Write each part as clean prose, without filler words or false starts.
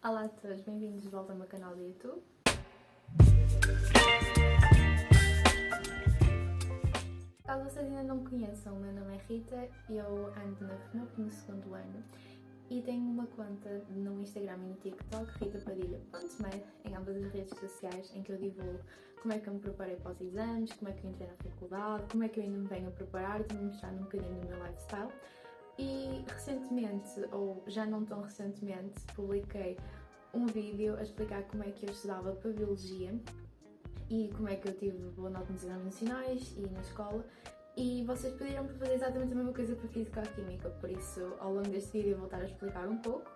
Olá a todos, bem-vindos de volta ao meu canal do YouTube. Caso vocês ainda não me conheçam, o meu nome é Rita, eu ando na FNUC no segundo ano e tenho uma conta no Instagram e no TikTok, ritapadilha.me, em ambas as redes sociais, em que eu divulgo como é que eu me preparei para os exames, como é que eu entrei na faculdade, como é que eu ainda me venho a preparar e também mostrar um bocadinho do meu lifestyle. E recentemente, ou já não tão recentemente, publiquei um vídeo a explicar como é que eu estudava para Biologia e como é que eu tive boa nota nos exames nacionais e na escola. E vocês pediram para fazer exatamente a mesma coisa para Física-Química, por isso ao longo deste vídeo eu vou estar a explicar um pouco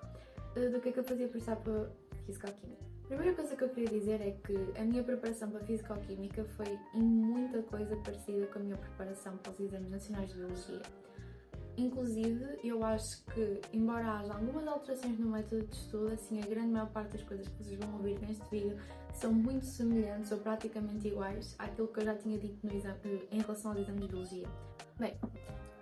do que é que eu fazia para estar para Física-Química. A primeira coisa que eu queria dizer é que a minha preparação para Física-Química foi em muita coisa parecida com a minha preparação para os exames nacionais de Biologia. Inclusive, eu acho que, embora haja algumas alterações no método de estudo, assim, a grande maior parte das coisas que vocês vão ouvir neste vídeo são muito semelhantes ou praticamente iguais àquilo que eu já tinha dito no exame, em relação aos exames de Biologia. Bem,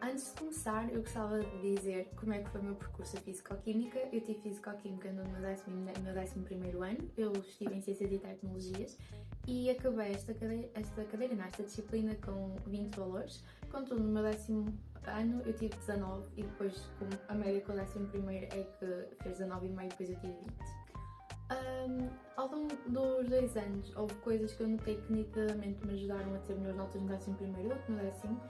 antes de começar, eu gostava de dizer como é que foi o meu percurso a Físico-Química. Eu tive Físico-Química no meu 11º ano, eu estive em Ciências e Tecnologias e acabei esta disciplina com 20 valores. Contudo, no meu 10º ano eu tive 19 e depois, como a média com o 11º é que fez 19,5 e depois eu tive 20. Ao longo dos 2 anos houve coisas que eu notei que nitidamente me ajudaram a ter melhores notas no 11º do que no 10º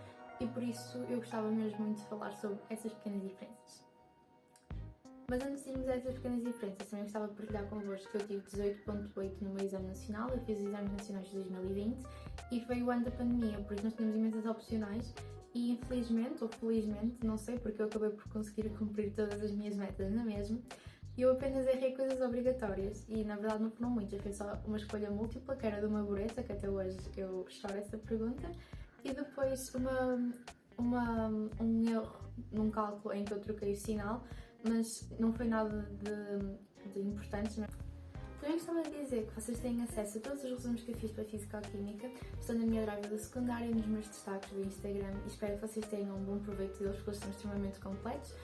e por isso eu gostava mesmo muito de falar sobre essas pequenas diferenças. Mas antes de irmos a essas pequenas diferenças, também gostava de partilhar convosco que eu tive 18,8 no meu exame nacional. Eu fiz os exames nacionais de 2020 e foi o ano da pandemia, por isso nós tínhamos imensas opcionais e infelizmente, ou felizmente, não sei, porque eu acabei por conseguir cumprir todas as minhas metas na mesma, eu apenas errei coisas obrigatórias e na verdade não foram muitas, foi só uma escolha múltipla, que era de uma bureta, que até hoje eu choro essa pergunta, e depois um erro num cálculo em que eu troquei o sinal, mas não foi nada de importante. Também gostava de dizer que vocês têm acesso a todos os resumos que eu fiz para Física-Química, estão na minha drive da secundária e nos meus destaques do Instagram e espero que vocês tenham um bom proveito deles porque eles são extremamente completos.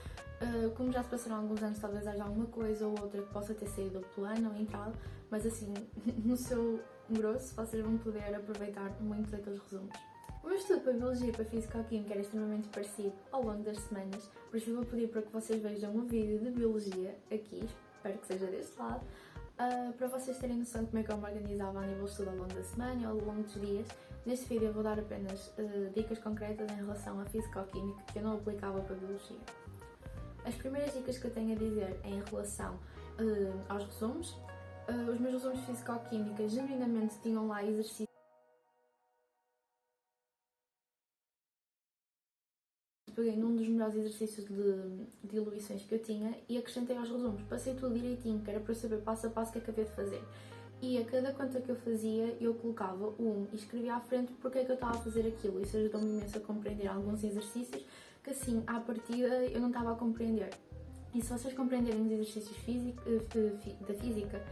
Como já se passaram alguns anos, talvez haja alguma coisa ou outra que possa ter saído do plano ou entrado, mas assim, no seu grosso, vocês vão poder aproveitar muito daqueles resumos. O meu estudo para Biologia e para Física-Química era extremamente parecido ao longo das semanas, por isso eu vou pedir para que vocês vejam um vídeo de Biologia aqui, espero que seja deste lado, para vocês terem noção de como é que eu me organizava a nível de estudo ao longo da semana e ao longo dos dias. Neste vídeo eu vou dar apenas dicas concretas em relação à Física-Química que eu não aplicava para Biologia. As primeiras dicas que eu tenho a dizer em relação aos resumos, os meus resumos de Física-Química genuinamente tinham lá exercícios. Peguei num dos melhores exercícios de diluições que eu tinha e acrescentei aos resumos. Passei tudo direitinho, que era para eu saber passo a passo o que é que havia de fazer. E a cada conta que eu fazia, eu colocava e escrevia à frente porque é que eu estava a fazer aquilo. Isso ajudou-me imenso a compreender alguns exercícios que, assim, à partida, eu não estava a compreender. E se vocês compreenderem os exercícios da física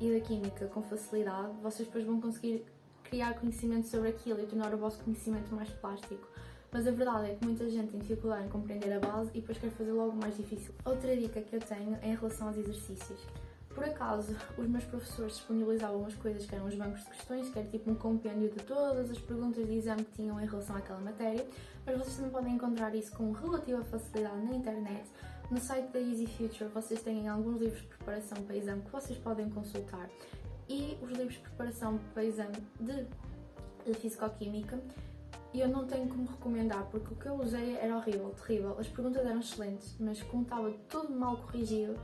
e da química com facilidade, vocês depois vão conseguir criar conhecimento sobre aquilo e tornar o vosso conhecimento mais plástico. Mas a verdade é que muita gente tem dificuldade em compreender a base e depois quer fazer logo mais difícil. Outra dica que eu tenho é em relação aos exercícios. Por acaso, os meus professores disponibilizavam umas coisas que eram os bancos de questões, que era tipo um compêndio de todas as perguntas de exame que tinham em relação àquela matéria, mas vocês também podem encontrar isso com relativa facilidade na internet. No site da Easy Future vocês têm alguns livros de preparação para exame que vocês podem consultar e os livros de preparação para exame de Físico-Química. E eu não tenho como recomendar, porque o que eu usei era horrível, terrível. As perguntas eram excelentes, mas como estava tudo mal corrigido,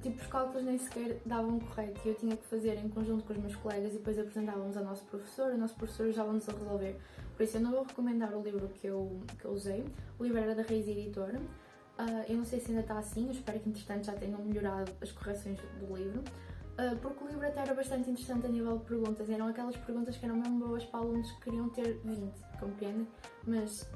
tipo, os cálculos nem sequer davam correto e eu tinha que fazer em conjunto com os meus colegas e depois apresentávamos ao nosso professor e o nosso professor ajudava-nos a resolver. Por isso eu não vou recomendar o livro que eu usei. O livro era da Raiz Editora. Eu não sei se ainda está assim, eu espero que entretanto já tenham melhorado as correções do livro. Porque o livro até era bastante interessante a nível de perguntas. Eram aquelas perguntas que eram mesmo boas para alunos que queriam ter 20, compreendem? Mas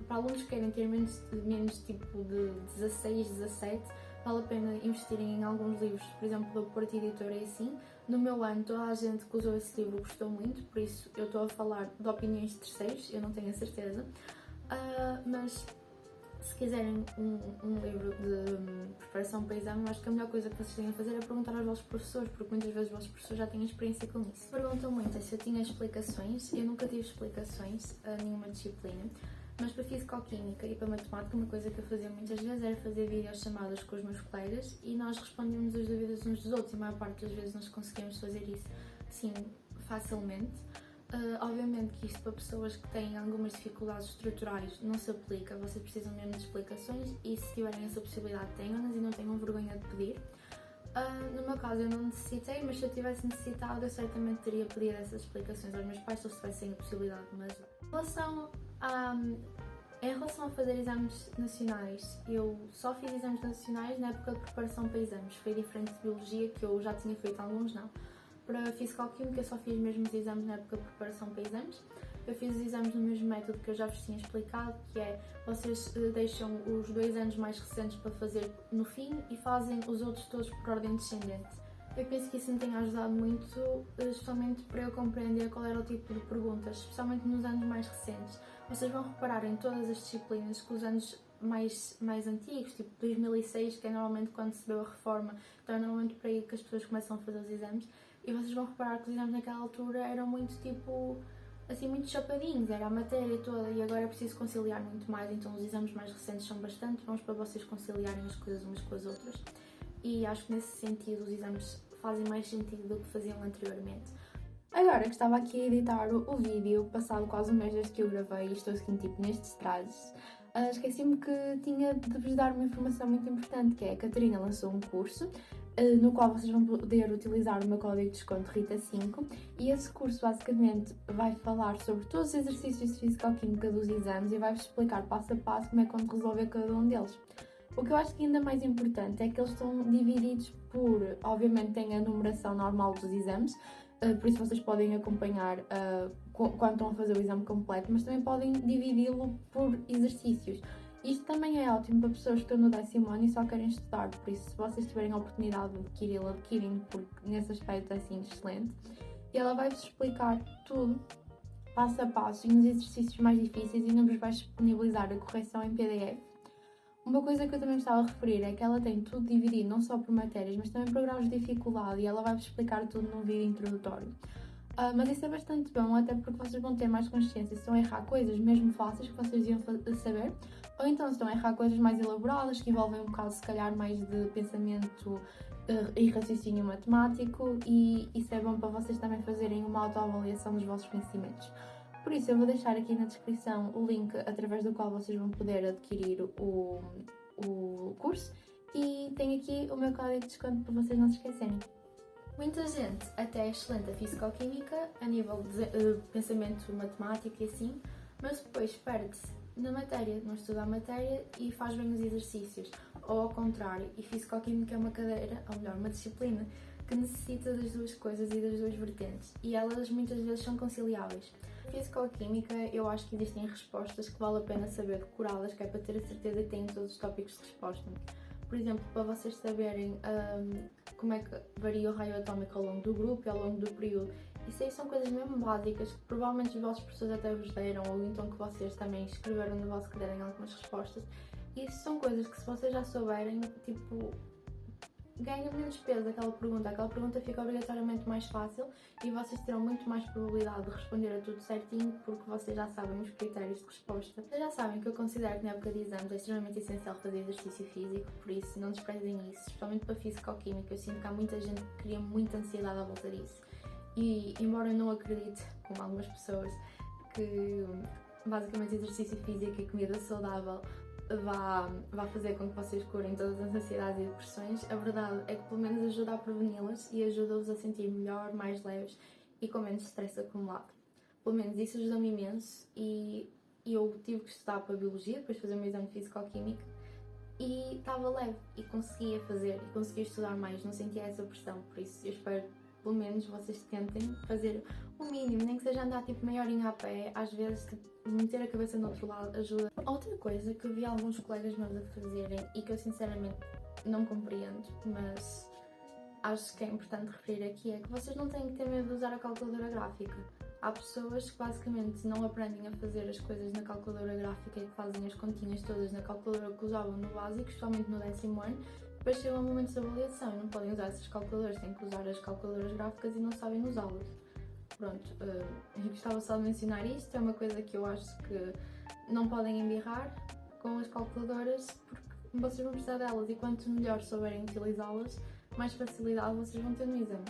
para alunos que querem ter menos tipo de 16, 17, vale a pena investirem em alguns livros, por exemplo, da Porto Editora e assim. No meu ano, toda a gente que usou esse livro gostou muito, por isso eu estou a falar de opiniões de terceiros, eu não tenho a certeza. Mas Se quiserem um livro de preparação para exame, eu acho que a melhor coisa que vocês têm a fazer é perguntar aos vossos professores, porque muitas vezes os vossos professores já têm experiência com isso. Perguntam muito se eu tinha explicações. Eu nunca tive explicações a nenhuma disciplina, mas para Fisicoquímica e para Matemática, uma coisa que eu fazia muitas vezes era fazer videochamadas com os meus colegas e nós respondíamos as dúvidas uns dos outros, e a maior parte das vezes nós conseguíamos fazer isso, assim, facilmente. Obviamente que isto para pessoas que têm algumas dificuldades estruturais não se aplica, vocês precisam mesmo de explicações e se tiverem essa possibilidade tenham-nas e não tenham vergonha de pedir. No meu caso eu não necessitei, mas se eu tivesse necessitado eu certamente teria pedido essas explicações aos meus pais se eles tivessem a possibilidade, mas em relação a fazer exames nacionais, eu só fiz exames nacionais na época de preparação para exames, foi diferente de Biologia que eu já tinha feito alguns não. Para Fisicoquímica eu só fiz mesmo os exames na época de preparação para exames. Eu fiz os exames no mesmo método que eu já vos tinha explicado, que é vocês deixam os 2 anos mais recentes para fazer no fim e fazem os outros todos por ordem descendente. Eu penso que isso me tem ajudado muito, especialmente para eu compreender qual era o tipo de perguntas, especialmente nos anos mais recentes. Vocês vão reparar em todas as disciplinas que os anos mais antigos, tipo 2006, que é normalmente quando se deu a reforma, então é normalmente por aí que as pessoas começam a fazer os exames. E vocês vão reparar que os exames naquela altura eram muito tipo, assim, muito chapadinhos, era a matéria toda e agora é preciso conciliar muito mais, então os exames mais recentes são bastante bons para vocês conciliarem as coisas umas com as outras. E acho que nesse sentido os exames fazem mais sentido do que faziam anteriormente. Agora que estava aqui a editar o vídeo, passado quase um mês desde que eu gravei e estou seguindo tipo nestes trajes, esqueci-me que tinha de vos dar uma informação muito importante, que é a Catarina lançou um curso no qual vocês vão poder utilizar o meu código de desconto RITA5 e esse curso basicamente vai falar sobre todos os exercícios de Fisicoquímica dos exames e vai-vos explicar passo a passo como é que vão resolver cada um deles. O que eu acho que ainda mais importante é que eles estão divididos por, obviamente tem a numeração normal dos exames, por isso vocês podem acompanhar quando estão a fazer o exame completo, mas também podem dividi-lo por exercícios. Isto também é ótimo para pessoas que estão no 10º ano e só querem estudar, por isso se vocês tiverem a oportunidade de adquiri-lo, adquirem, porque nesse aspecto é assim excelente. E ela vai-vos explicar tudo, passo a passo, e nos exercícios mais difíceis e ainda vos vai disponibilizar a correção em PDF. Uma coisa que eu também gostava de referir é que ela tem tudo dividido, não só por matérias, mas também por graus de dificuldade e ela vai-vos explicar tudo num vídeo introdutório. Mas isso é bastante bom, até porque vocês vão ter mais consciência se estão a errar coisas mesmo fáceis que vocês iam saber, ou então se estão a errar coisas mais elaboradas que envolvem um bocado se calhar mais de pensamento e raciocínio matemático, e isso é bom para vocês também fazerem uma autoavaliação dos vossos conhecimentos. Por isso eu vou deixar aqui na descrição o link através do qual vocês vão poder adquirir o curso e tem aqui o meu código de desconto para vocês não se esquecerem. Muita gente até é excelente a Fisicoquímica a nível de pensamento matemático e assim, mas depois perde-se na matéria, não estuda a matéria e faz bem os exercícios, ou ao contrário, e Fisicoquímica é uma cadeira, ou melhor, uma disciplina que necessita das duas coisas e das duas vertentes, e elas muitas vezes são conciliáveis. Fisicoquímica, eu acho que existem respostas que vale a pena saber decorá-las, que é para ter a certeza que têm todos os tópicos de resposta. Por exemplo, para vocês saberem como é que varia o raio atómico ao longo do grupo e ao longo do período. Isso aí são coisas mesmo básicas que provavelmente os vossos professores até vos deram, ou então que vocês também escreveram no vosso caderno em algumas respostas. E isso são coisas que se vocês já souberem, tipo, ganha menos peso aquela pergunta fica obrigatoriamente mais fácil e vocês terão muito mais probabilidade de responder a tudo certinho porque vocês já sabem os critérios de resposta. Vocês já sabem que eu considero que na época de exames é extremamente essencial fazer exercício físico, por isso não desprezem isso, especialmente para Fisicoquímica. Eu sinto que há muita gente que cria muita ansiedade à volta disso e embora eu não acredite, como algumas pessoas, que basicamente exercício físico e comida saudável vá fazer com que vocês curem todas as ansiedades e depressões, a verdade é que pelo menos ajuda a preveni-las e ajuda-vos a sentir melhor, mais leves e com menos stress acumulado. Pelo menos isso ajuda-me imenso e eu tive que estudar para Biologia, depois de fazer o meu exame de Fisicoquímica e estava leve e conseguia fazer e conseguia estudar mais, não sentia essa pressão, por isso eu espero pelo menos vocês tentem fazer o mínimo, nem que seja andar tipo meia horinha a pé, às vezes tipo, meter a cabeça no outro lado ajuda. Outra coisa que eu vi alguns colegas meus a fazerem e que eu sinceramente não compreendo, mas acho que é importante referir aqui, é que vocês não têm que ter medo de usar a calculadora gráfica. Há pessoas que basicamente não aprendem a fazer as coisas na calculadora gráfica e que fazem as continhas todas na calculadora que usavam no básico, especialmente no 10º ano, depois chegam a momentos de avaliação e não podem usar essas calculadoras, têm que usar as calculadoras gráficas e não sabem usá-las. Pronto, eu gostava só de mencionar isto, é uma coisa que eu acho que não podem embirrar com as calculadoras porque vocês vão precisar delas e quanto melhor souberem utilizá-las, mais facilidade vocês vão ter no exame.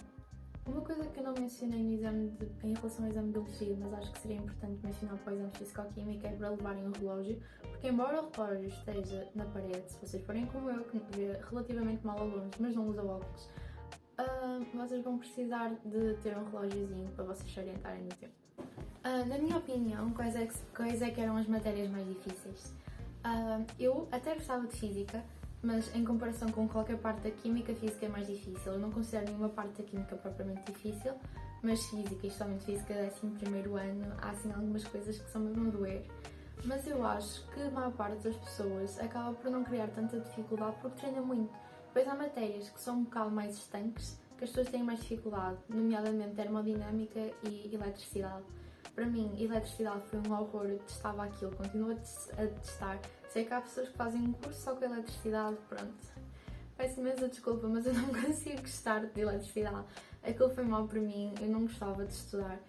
Uma coisa que eu não mencionei no exame em relação ao exame de biologia, mas acho que seria importante mencionar para o exame de físico-química, é para levarem o relógio, porque embora o relógio esteja na parede, se vocês forem como eu, que vê relativamente mal ao longe, mas não usa óculos, vocês vão precisar de ter um relógiozinho para vocês se orientarem no tempo. Na minha opinião, quais é que eram as matérias mais difíceis? Eu até gostava de física, mas em comparação com qualquer parte da química, física é mais difícil. Eu não considero nenhuma parte da química propriamente difícil, mas física, especialmente física 11º ano, há assim algumas coisas que são mesmo a doer. Mas eu acho que a maior parte das pessoas acaba por não criar tanta dificuldade porque treina muito. Depois há matérias que são um bocado mais estanques, que as pessoas têm mais dificuldade, nomeadamente termodinâmica e eletricidade. Para mim, eletricidade foi um horror, eu testava aquilo, continuo a testar. Sei que há pessoas que fazem um curso só com eletricidade, pronto. Peço imensa desculpa, mas eu não consigo gostar de eletricidade. Aquilo foi mau para mim, eu não gostava de estudar.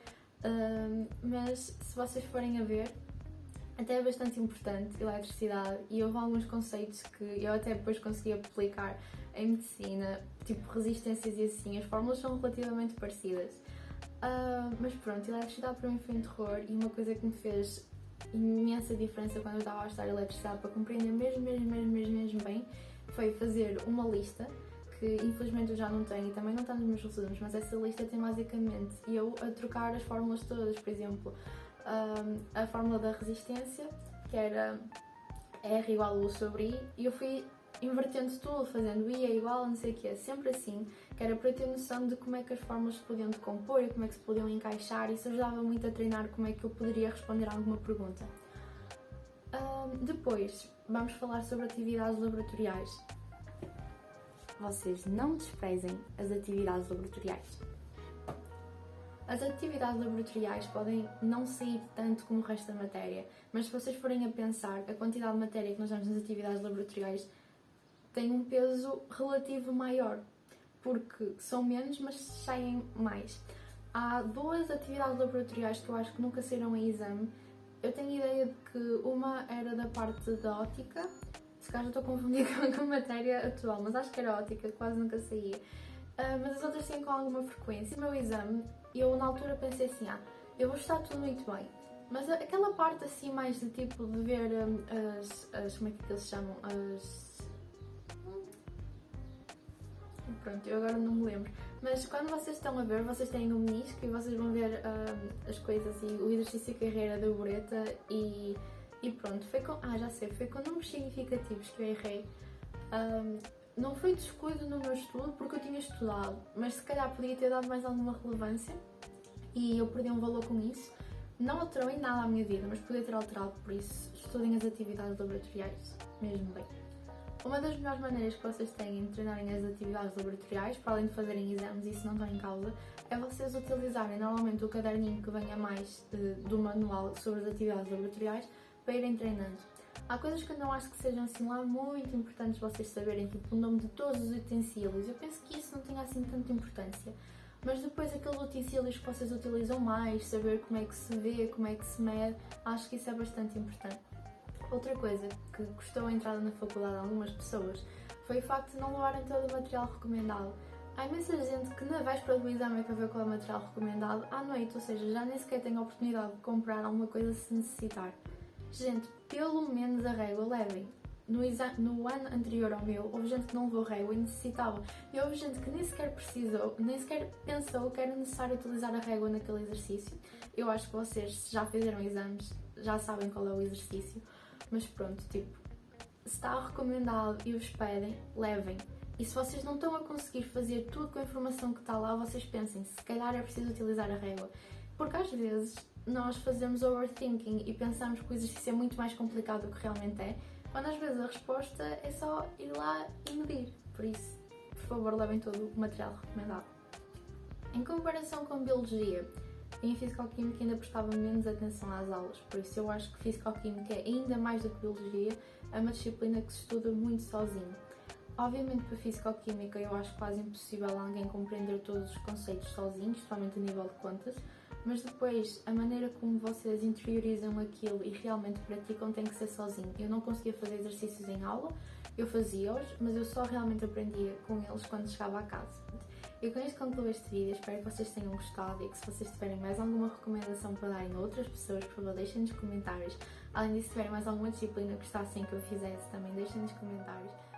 Mas se vocês forem a ver, até é bastante importante eletricidade e houve alguns conceitos que eu até depois consegui aplicar em medicina, tipo resistências e assim, as fórmulas são relativamente parecidas. Mas pronto, eletricidade para mim foi um terror e uma coisa que me fez imensa diferença quando eu estava a estudar eletricidade para compreender mesmo bem foi fazer uma lista que infelizmente eu já não tenho e também não está nos meus resumos, mas essa lista tem basicamente eu a trocar as fórmulas todas, por exemplo, a fórmula da resistência, que era R igual a U sobre I, e eu fui invertendo tudo, fazendo I é igual a não sei o que, sempre assim, que era para eu ter noção de como é que as fórmulas se podiam decompor e como é que se podiam encaixar, e isso ajudava muito a treinar como é que eu poderia responder a alguma pergunta. Depois, vamos falar sobre atividades laboratoriais. Vocês não desprezem as atividades laboratoriais. As atividades laboratoriais podem não sair tanto como o resto da matéria, mas se vocês forem a pensar, a quantidade de matéria que nós damos nas atividades laboratoriais tem um peso relativo maior, porque são menos, mas saem mais. Há duas atividades laboratoriais que eu acho que nunca saíram em exame. Eu tenho a ideia de que uma era da parte da óptica, se calhar já estou a confundir com a matéria atual, mas acho que era óptica, quase nunca saía. Mas as outras saem com alguma frequência. No meu exame, eu na altura pensei assim, eu vou estar tudo muito bem, mas aquela parte assim mais de tipo de ver como é que eles chamam? Pronto, eu agora não me lembro. Mas quando vocês estão a ver, vocês têm um menisco e vocês vão ver as coisas e o exercício de carreira da bureta e pronto. Já sei, foi com números significativos que eu errei. Não foi descuido no meu estudo porque eu tinha estudado, mas se calhar podia ter dado mais alguma relevância e eu perdi um valor com isso. Não alterou em nada a minha vida, mas podia ter alterado, por isso estudem as atividades laboratoriais, mesmo bem. Uma das melhores maneiras que vocês têm de treinarem as atividades laboratoriais, para além de fazerem exames, e isso não está em causa, é vocês utilizarem normalmente o caderninho que venha mais do manual sobre as atividades laboratoriais para irem treinando. Há coisas que eu não acho que sejam assim lá muito importantes vocês saberem, tipo o nome de todos os utensílios. Eu penso que isso não tem assim tanta importância. Mas depois aqueles utensílios que vocês utilizam mais, saber como é que se vê, como é que se mede, acho que isso é bastante importante. Outra coisa que custou a entrada na faculdade a algumas pessoas foi o facto de não levarem todo o material recomendado. Há imensa gente que na véspera do exame é que vê qual é o material recomendado à noite, ou seja, já nem sequer tem a oportunidade de comprar alguma coisa se necessitar. Gente, pelo menos a régua levem. No ano anterior ao meu, houve gente que não levou régua e necessitava. E houve gente que nem sequer precisou, nem sequer pensou que era necessário utilizar a régua naquele exercício. Eu acho que vocês, se já fizeram exames, já sabem qual é o exercício. Mas pronto, tipo, se está recomendado e vos pedem, levem. E se vocês não estão a conseguir fazer tudo com a informação que está lá, vocês pensem, se calhar é preciso utilizar a régua. Porque às vezes nós fazemos overthinking e pensamos que o exercício é muito mais complicado do que realmente é, quando às vezes a resposta é só ir lá e medir. Por isso, por favor, levem todo o material recomendado. Em comparação com biologia, e em Fisicoquímica ainda prestava menos atenção às aulas, por isso eu acho que Fisicoquímica é ainda mais do que Biologia, é uma disciplina que se estuda muito sozinho. Obviamente para Fisicoquímica eu acho quase impossível alguém compreender todos os conceitos sozinhos, principalmente a nível de contas, mas depois a maneira como vocês interiorizam aquilo e realmente praticam tem que ser sozinho. Eu não conseguia fazer exercícios em aula, eu fazia-os, mas eu só realmente aprendia com eles quando chegava a casa. Eu com isto concluo este vídeo, espero que vocês tenham gostado e que se vocês tiverem mais alguma recomendação para darem a outras pessoas, por favor deixem nos comentários. Além disso, se tiverem mais alguma disciplina que gostassem que eu fizesse, também deixem nos comentários.